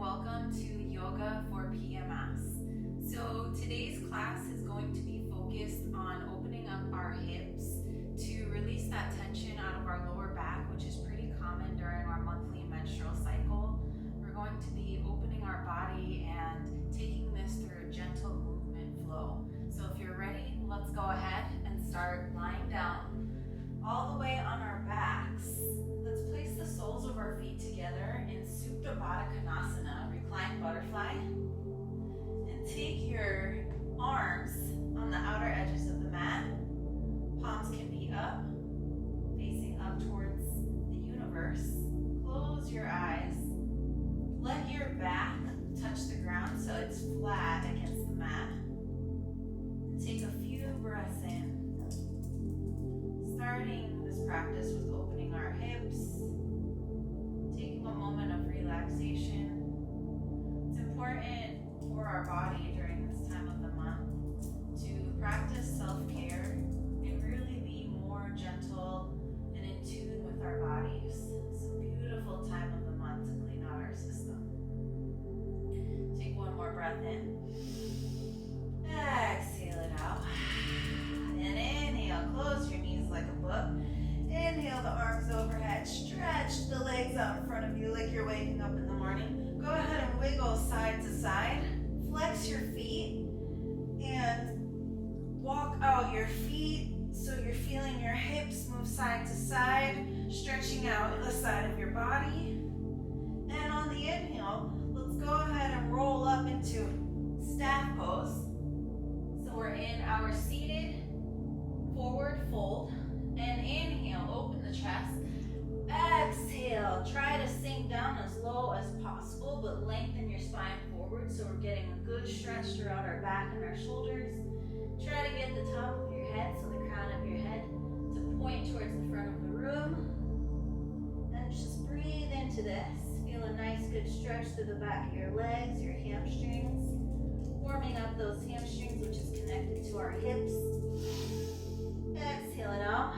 welcome to Yoga for PMS. So today's class is going to be focused on opening up our hips to release that tension out of our lower back, which is pretty common during our monthly menstrual cycle. We're going to be opening our body and taking this through a gentle movement flow. So if you're ready, let's go ahead and start lying down all the way on our backs. Let's place the soles of our feet together in Supta Baddha Konasana, reclined butterfly. And take your arms on the outer edges of the mat. Palms can be up, facing up towards the universe. Close your eyes. Let your back touch the ground so it's flat against the mat. And take a few breaths in. Starting this practice with opening our hips, taking a moment of relaxation. It's important for our body during this time of the month to practice self-care and really be more gentle and in tune with our bodies. It's a beautiful time of the month to clean out our system. Take one more breath in. Exhale it out. And inhale, close your knees like a book. Inhale the arms overhead. Stretch the legs out in front of you like you're waking up in the morning. Go ahead and wiggle side to side. Flex your feet and walk out your feet so you're feeling your hips move side to side, stretching out the side of your body. And on the inhale, let's go ahead and roll up into staff pose. So we're in our seated forward fold, and inhale, open the chest. Exhale, try to sink down as low as possible, but lengthen your spine forward so we're getting a good stretch throughout our back and our shoulders. Try to get the top of your head, so the crown of your head, to point towards the front of the room. And just breathe into this. Feel a nice good stretch through the back of your legs, your hamstrings, warming up those hamstrings, which is connected to our hips. Exhale it out.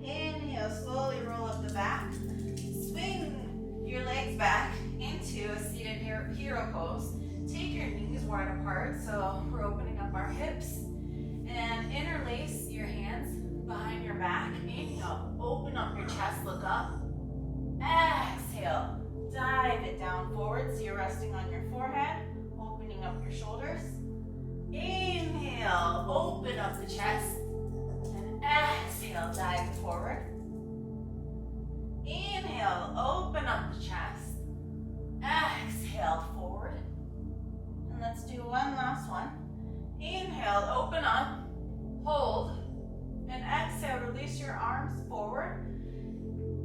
Inhale, slowly roll up the back. Swing your legs back into a seated hero pose. Take your knees wide apart, so we're opening up our hips. And interlace your hands behind your back. Inhale, open up your chest, look up. Exhale, dive it down forward so you're resting on your forehead, opening up your shoulders. Inhale, open up the chest. Exhale, dive forward. Inhale, open up the chest. Exhale, forward. And let's do one last one. Inhale, open up, hold, and exhale, release your arms forward.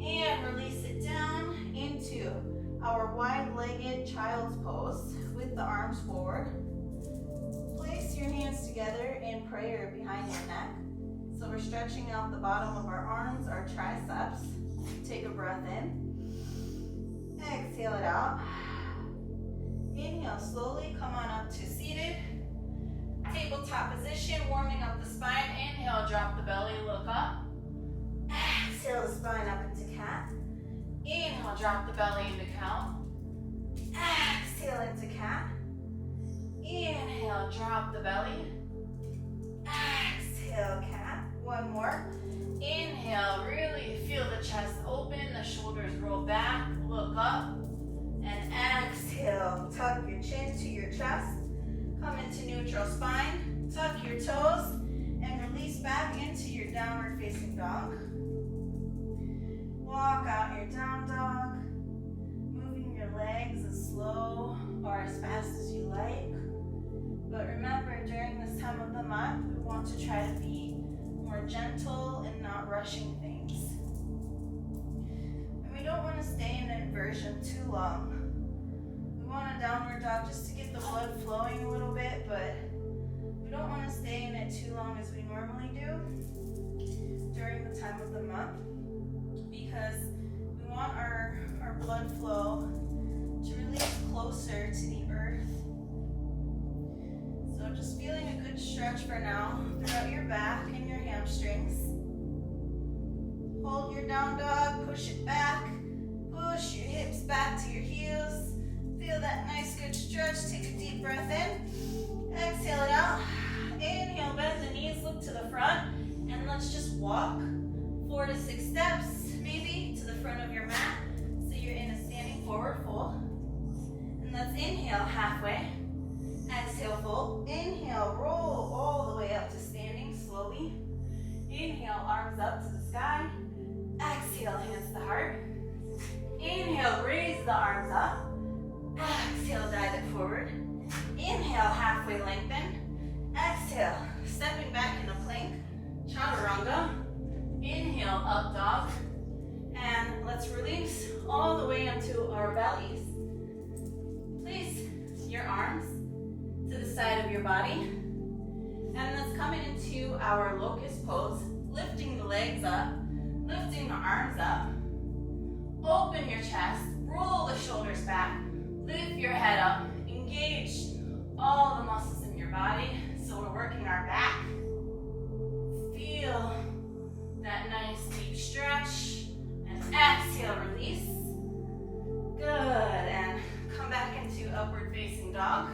And release it down into our wide-legged child's pose with the arms forward. Place your hands together in prayer behind your neck. So we're stretching out the bottom of our arms, our triceps. Take a breath in. Exhale it out. Inhale, slowly come on up to seated. Tabletop position, warming up the spine. Inhale, drop the belly, look up. Exhale the spine up into cat. Inhale, drop the belly into cow. Exhale into cat. Inhale, drop the belly. Exhale, cat. One more. Inhale, really feel the chest open, the shoulders roll back, look up. And exhale, tuck your chin to your chest. Come into neutral spine, tuck your toes, and release back into your downward facing dog. Walk out your down dog, moving your legs as slow or as fast as you like. But remember, during this time of the month, we want to try to be more gentle and not rushing things. And we don't want to stay in inversion too long. We want a downward dog just to get the blood flowing a little bit, but we don't want to stay in it too long as we normally do during the time of the month, because we want our blood flow to release closer to the earth. So just feeling a good stretch for now throughout your back and your hamstrings. Hold your down dog, push it back, push your hips back to your heels. Feel that good stretch. Take a deep breath in. Exhale it out. Inhale, bend the knees, look to the front. And let's just walk 4 to 6 steps, maybe, to the front of your mat. So you're in a standing forward fold. And let's inhale halfway. Exhale, fold. Inhale, roll all the way up to standing slowly. Inhale, arms up to the sky. Exhale, hands to heart. Inhale, raise the arms up. Exhale, dive it forward. Inhale, halfway lengthen. Exhale, stepping back in a plank. Chaturanga. Inhale, up dog. And let's release all the way onto our bellies. Place your arms to the side of your body. And let's come into our locust pose, lifting the legs up, lifting the arms up. Open your chest, roll the shoulders back, lift your head up, engage all the muscles in your body. So we're working our back. Feel that nice deep stretch. And exhale, release. Good. And come back into upward facing dog.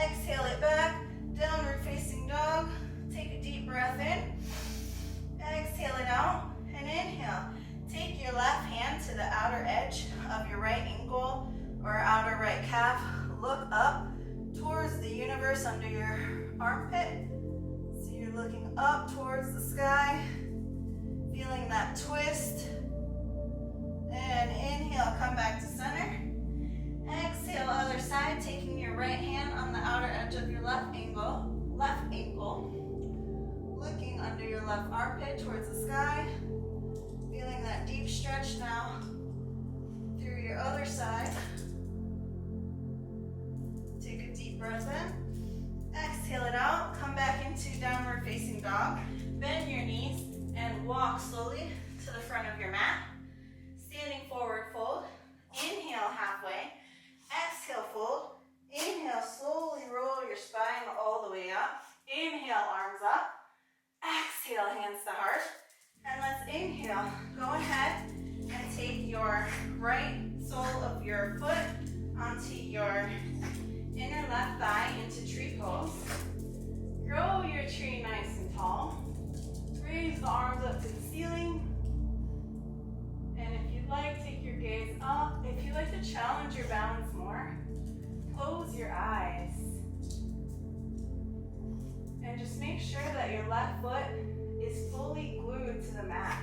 Exhale it back. Downward facing dog. Take a deep breath in. Exhale it out. And inhale. Take your left hand to the outer edge of your right ankle or outer right calf. Look up towards the universe under your armpit. So you're looking up towards the sky. Feeling that twist. And inhale, come back to center. Exhale, other side, taking your right hand on the outer edge of your left ankle. Looking under your left armpit towards the sky. Feeling that deep stretch now through your other side. Take a deep breath in. Exhale it out. Come back into downward facing dog. Bend your knees and walk slowly to the front of your mat. Standing forward fold. Inhale halfway. Exhale fold. Inhale, slowly roll your spine all the way up. Inhale, arms up. Exhale, hands to heart. And let's inhale. Go ahead and take your right sole of your foot onto your inner left thigh into tree pose. Grow your tree nice and tall. Raise the arms up to the ceiling. And if you'd like, take your gaze up. If you'd like to challenge your balance more, close your eyes. And just make sure that your left foot is fully glued to the mat.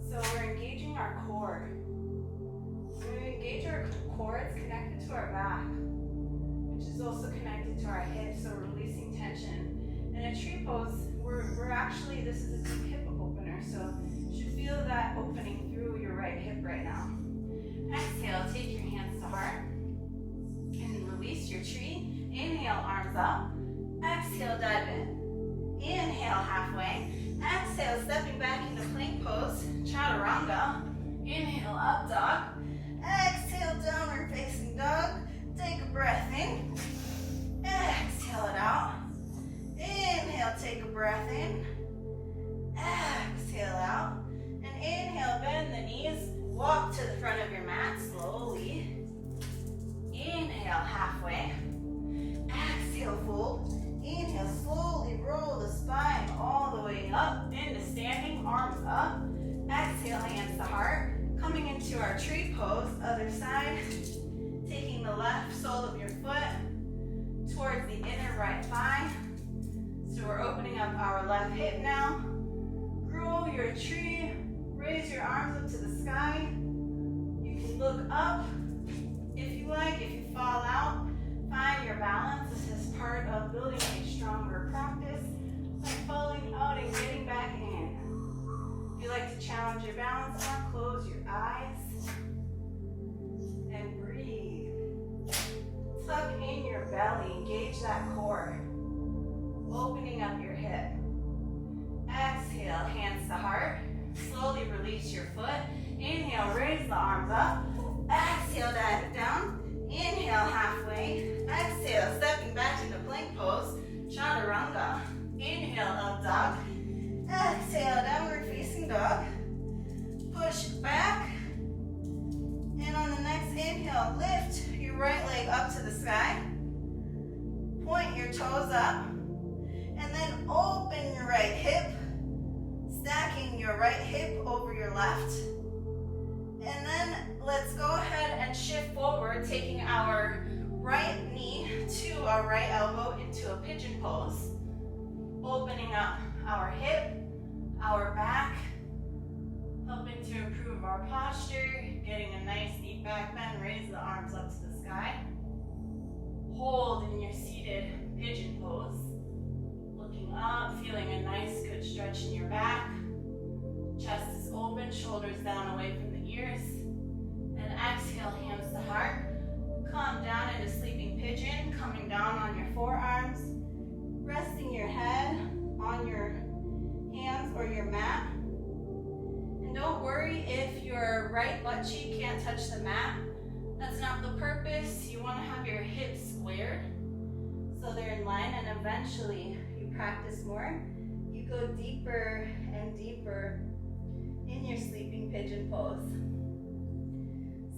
So we're engaging our core. When we engage our core, it's connected to our back, which is also connected to our hips, so we're releasing tension. In a tree pose, we're actually, this is a deep hip opener, so you should feel that opening through your right hip right now. Exhale, take your hands to heart, and release your tree. Inhale, arms up. Exhale, dive in. Inhale, halfway. Exhale, stepping back into plank pose, chaturanga. Inhale, up dog. Exhale, downward facing dog. Take a breath in. Exhale it out. Inhale, take a breath in. Exhale out. And inhale, bend the knees. Walk to the front of your mat slowly. Inhale, halfway. Exhale, fold. Inhale, slowly roll the spine all the way up into standing, arms up. Exhale, hands to heart. Coming into our tree pose, other side. Taking the left sole of your foot towards the inner right thigh. So we're opening up our left hip now. Grow your tree. Raise your arms up to the sky. You can look up if you like. If you fall out, find your balance. This is part of building a stronger practice. Like falling out and getting back in. If you like to challenge your balance more, close your eyes and breathe. Tuck in your belly, engage that core. Opening up your hip. Exhale, hands to heart. Slowly release your foot. Inhale, raise the arms up. Exhale, dive it down. Inhale, halfway. Exhale, stepping back into plank pose, chaturanga. Inhale, up dog. Exhale, downward facing dog. Push back. And on the next inhale, lift your your right leg up to the sky. Point your toes up. And then open your right hip. Stacking your right hip over your left. And then let's go ahead and shift forward, taking our right knee to our right elbow into a pigeon pose. Opening up our hip, our back, helping to improve our posture, getting a nice deep back bend, raise the arms up to the sky. Hold in your seated pigeon pose. Looking up, feeling a nice good stretch in your back. Chest is open, shoulders down away from the ears. And exhale, hands to heart. Come down into sleeping pigeon, coming down on your forearms. Resting your head on your hands or your mat. And don't worry if your right butt cheek can't touch the mat. That's not the purpose. You want to have your hips squared so they're in line, and eventually you practice more. You go deeper and deeper in your sleeping pigeon pose.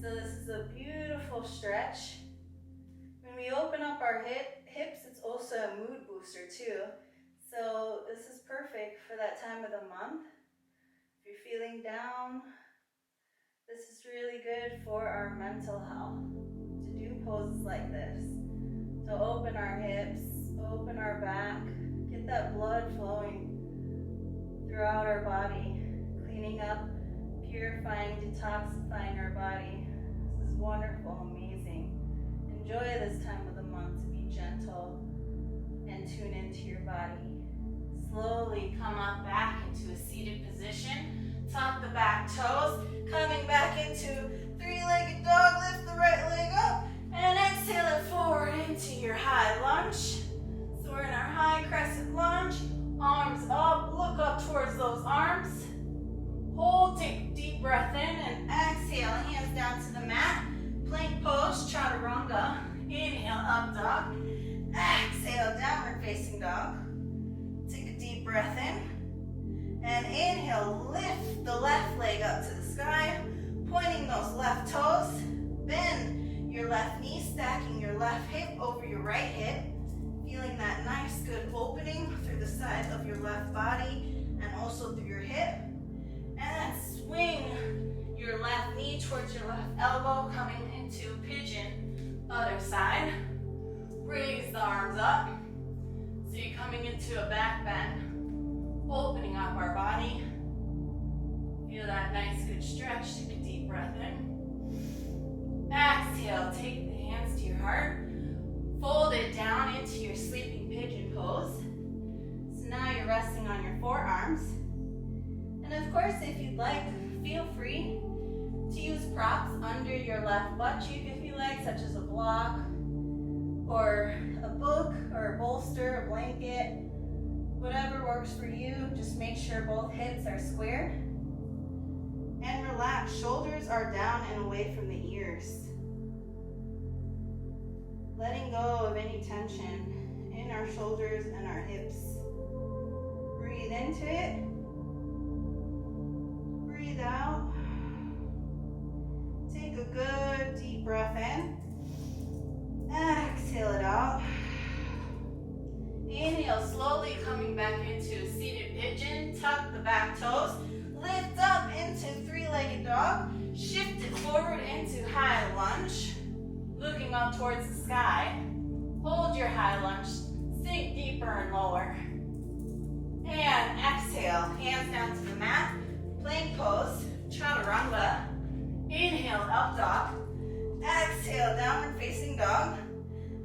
So this is a beautiful stretch. When we open up our hips, it's also a mood booster too. So this is perfect for that time of the month. If you're feeling down, this is really good for our mental health, to do poses like this. So open our hips, open our back, get that blood flowing throughout our body, cleaning up, purifying, detoxifying our body. This is wonderful, amazing. Enjoy this time of the month to be gentle and tune into your body. Slowly come up back into a seated position. Tuck the back toes. Coming back into three-legged dog. Lift the right leg up. And exhale it forward into your high lunge. So we're in our high crescent lunge. Arms up. Look up towards those arms. Hold. Take a deep breath in. And exhale. Hands down to the mat. Plank pose. Chaturanga. Inhale. Up dog. Exhale. Downward facing dog. Take a deep breath in, and inhale, lift the left leg up to the sky, pointing those left toes, bend your left knee, stacking your left hip over your right hip, feeling that nice good opening through the side of your left body and also through your hip, and swing your left knee towards your left elbow, coming into pigeon, other side, raise the arms up. So you're coming into a back bend, opening up our body. Feel that nice good stretch. Take a deep breath in. Exhale, take the hands to your heart. Fold it down into your sleeping pigeon pose. So now you're resting on your forearms. And of course, if you'd like, feel free to use props under your left butt cheek if you like, such as a block, or a book, or a bolster, a blanket, whatever works for you. Just make sure both hips are square. And relax, shoulders are down and away from the ears. Letting go of any tension in our shoulders and our hips. Breathe into it. Breathe out. Take a good deep breath in. Exhale it out. Inhale, slowly coming back into a seated pigeon. Tuck the back toes. Lift up into three-legged dog. Shift it forward into high lunge. Looking up towards the sky. Hold your high lunge. Sink deeper and lower. And exhale. Hands down to the mat. Plank pose. Chaturanga. Inhale, up dog. Exhale, downward facing dog.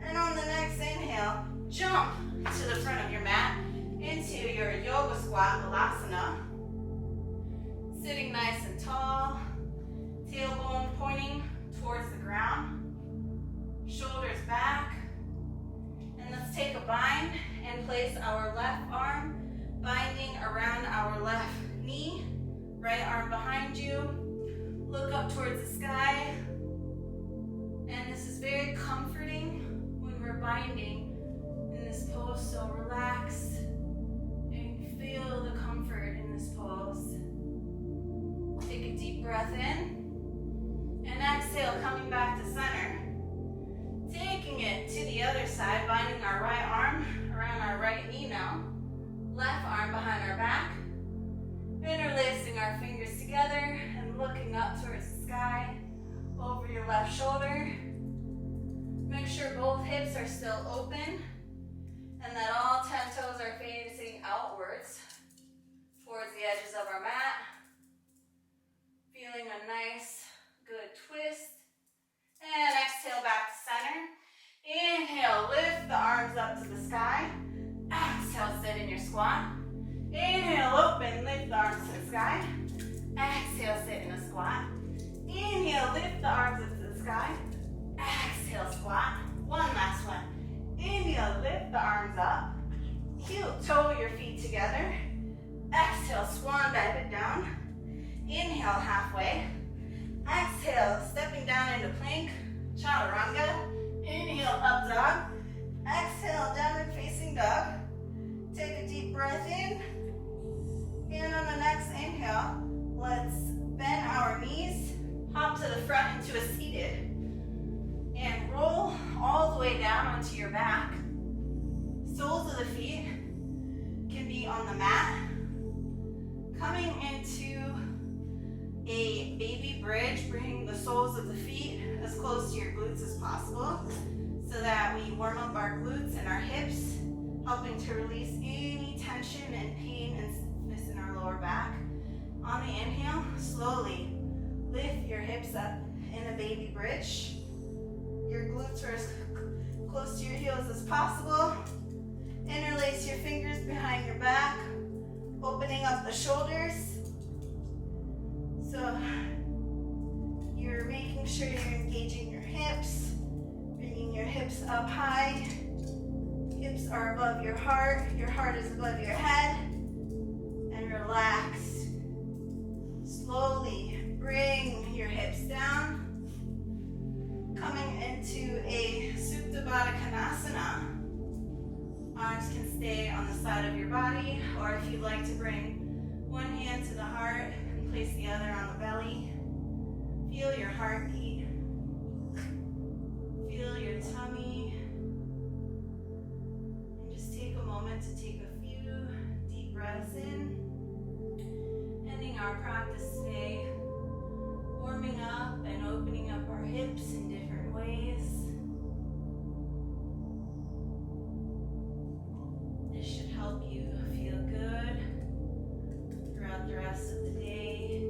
And on the next inhale, jump to the front of your mat into your yoga squat, balasana. Sitting nice and tall, tailbone pointing towards the ground, shoulders back. And let's take a bind and place our left arm binding around our left knee, right arm behind you. Look up towards the sky. And this is very comforting when we're binding in this pose, so relax and feel the comfort in this pose. Take a deep breath in and exhale, coming back to center. side, binding our right arm around our right knee now. Left arm behind our back. Interlacing our fingers together and looking up towards the sky, over your left shoulder. Make sure both hips are still open and that all 10 toes are facing outwards towards the edges of our mat. Feeling a nice, good twist. And exhale back to center. Inhale, lift the arms up to the sky. Exhale, sit in your squat. Inhale, open, lift the arms to the sky. Exhale, sit in a squat. Inhale, lift the arms up to the sky. Exhale, squat. One last one. Inhale, lift the arms up. Heel toe your feet together. Exhale, swan dive it down. Inhale, halfway. Exhale, stepping down into plank, chaturanga. Inhale, up dog. Exhale, downward facing dog. Take a deep breath in. And on the next inhale, let's bend our knees, hop to the front into a seated, and roll all the way down onto your back. Soles of the feet can be on the mat. Coming into a baby bridge, bringing the soles of the feet as close to your glutes as possible so that we warm up our glutes and our hips, helping to release any tension and pain and stiffness in our lower back. On the inhale, slowly lift your hips up in a baby bridge. Your glutes are as close to your heels as possible. Interlace your fingers behind your back, opening up the shoulders. So you're making sure you're engaging your hips, bringing your hips up high. Hips are above your heart is above your head, and relax. Slowly bring your hips down, coming into a Supta Baddha Konasana. Arms can stay on the side of your body, or if you'd like to bring one hand to the heart and place the other on the belly. Feel your heartbeat. Feel your tummy. And just take a moment to take a few deep breaths in. Ending our practice today, warming up and opening up our hips in different ways. This should help you feel good throughout the rest of the day.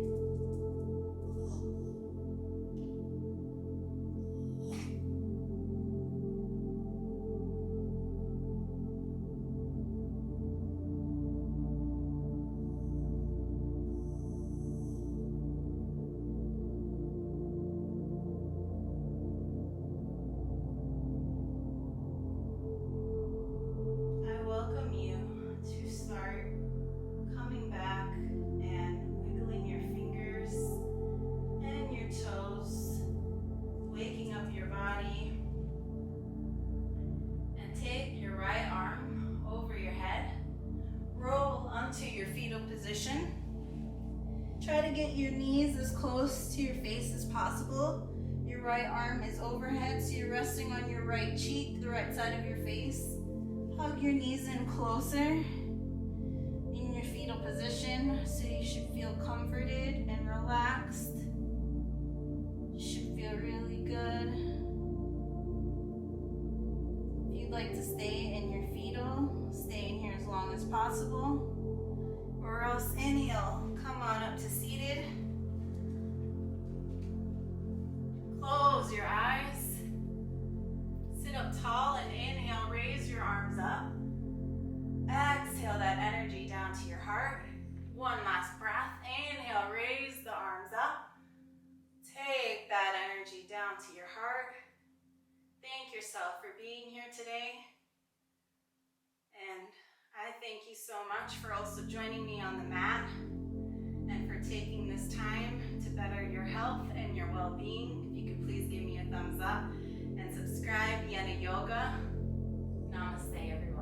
Try to get your knees as close to your face as possible. Your right arm is overhead, so you're resting on your right cheek, the right side of your face. Hug your knees in closer in your fetal position, so you should feel comforted and relaxed. You should feel really good. If you'd like to stay in your fetal, stay in here as long as possible. Or else inhale, come on up to seated. Close your eyes. Sit up tall and inhale, raise your arms up. Exhale that energy down to your heart. One last breath. Inhale, raise the arms up. Take that energy down to your heart. Thank yourself for being here today. And I thank you so much for also joining me on the mat and for taking this time to better your health and your well-being. If you could please give me a thumbs up and subscribe, Yena Yoga. Namaste, everyone.